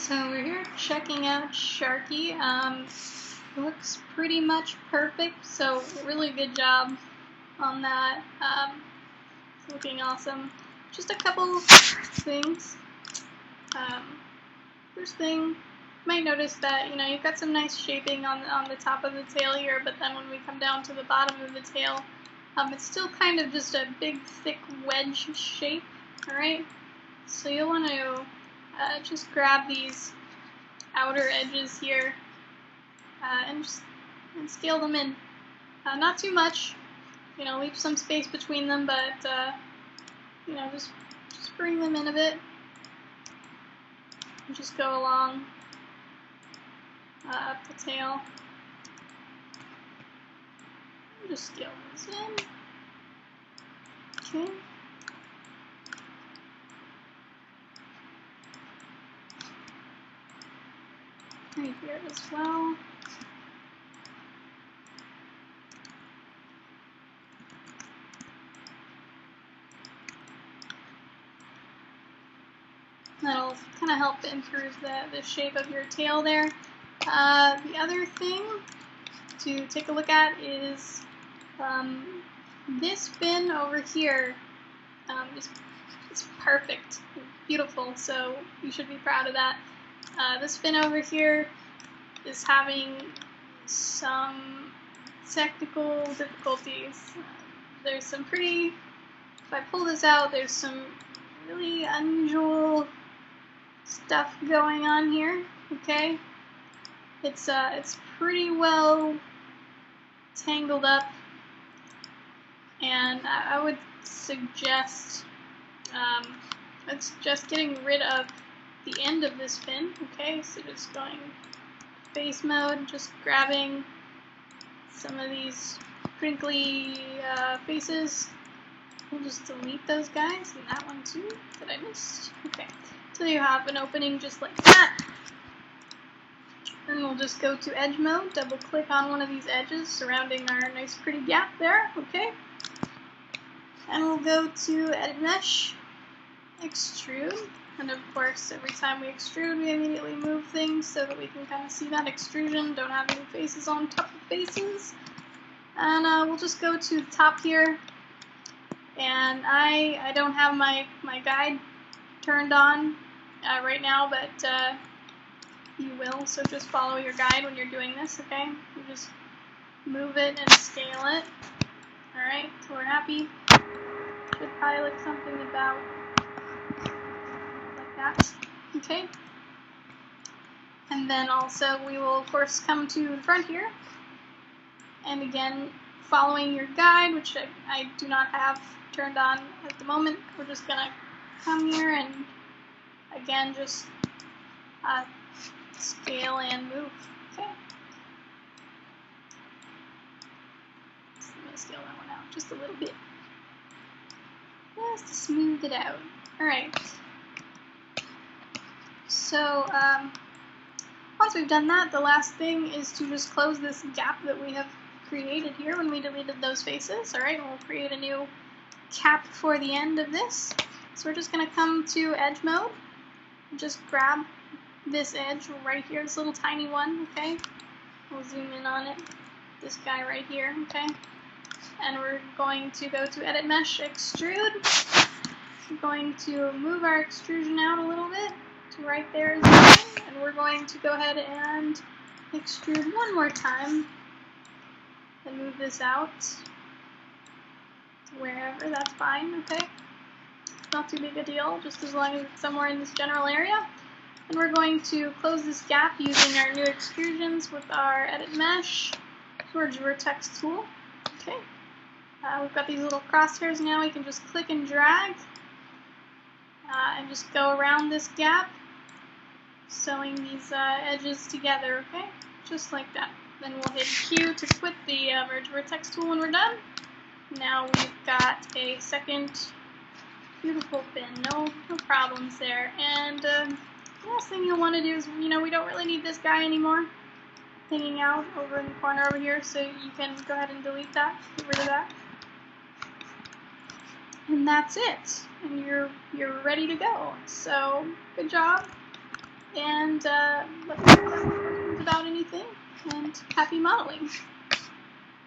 So we're here checking out Sharky. Looks pretty much perfect, so really good job on that. It's looking awesome. Just a couple things. First thing, you might notice that you've got some nice shaping on the top of the tail here, but then when we come down to the bottom of the tail, it's still kind of just a big thick wedge shape. All right, so you'll want to just grab these outer edges here and scale them in. Not too much, leave some space between them, but just bring them in a bit and just go along up the tail. Just scale these in. Okay. Right here as well. That'll kind of help improve the shape of your tail there. The other thing to take a look at is this fin over here is perfect, beautiful, so you should be proud of that. This fin over here is having some technical difficulties. There's some pretty, if I pull this out, there's some really unusual stuff going on here, okay? It's pretty well tangled up, and I would suggest getting rid of the end of this fin, okay? So just going face mode, just grabbing some of these crinkly faces. We'll just delete those guys, and that one too that I missed. Okay, so you have an opening just like that. Then we'll just go to edge mode, double click on one of these edges surrounding our nice pretty gap there, okay? And we'll go to edit mesh, extrude, and of course every time we extrude we immediately move things so that we can kind of see that extrusion, don't have any faces on top of faces. And we'll just go to the top here, and I don't have my guide turned on right now, but you will, so just follow your guide when you're doing this, okay? You just move it and scale it. Alright, so we're happy. Should probably look something about like that, okay? And then also we will of course come to the front here, and again following your guide, which I do not have turned on at the moment. We're just gonna come here and again just scale and move, okay? So I'm gonna scale that one out just a little bit, just to smooth it out. Alright, so once we've done that, the last thing is to just close this gap that we have created here when we deleted those faces. Alright, we'll create a new cap for the end of this. So we're just going to come to edge mode, just grab this edge right here, this little tiny one, okay? We'll zoom in on it, this guy right here, okay? And we're going to go to edit mesh, extrude. We're going to move our extrusion out a little bit to right there as well, and we're going to go ahead and extrude one more time and move this out to wherever, that's fine, okay? Not too big a deal, just as long as it's somewhere in this general area. And we're going to close this gap using our new extrusions with our edit mesh towards vertex tool, okay? We've got these little crosshairs now. We can just click and drag and just go around this gap, sewing these edges together, okay? Just like that. Then we'll hit Q to quit the merge vertex tool when we're done. Now we've got a second beautiful fin, no problems there. And the last thing you'll want to do is, we don't really need this guy anymore hanging out over in the corner over here, so you can go ahead and delete that, get rid of that. And that's it, and you're ready to go. So good job, and and let me know if you have questions about anything, and happy modeling!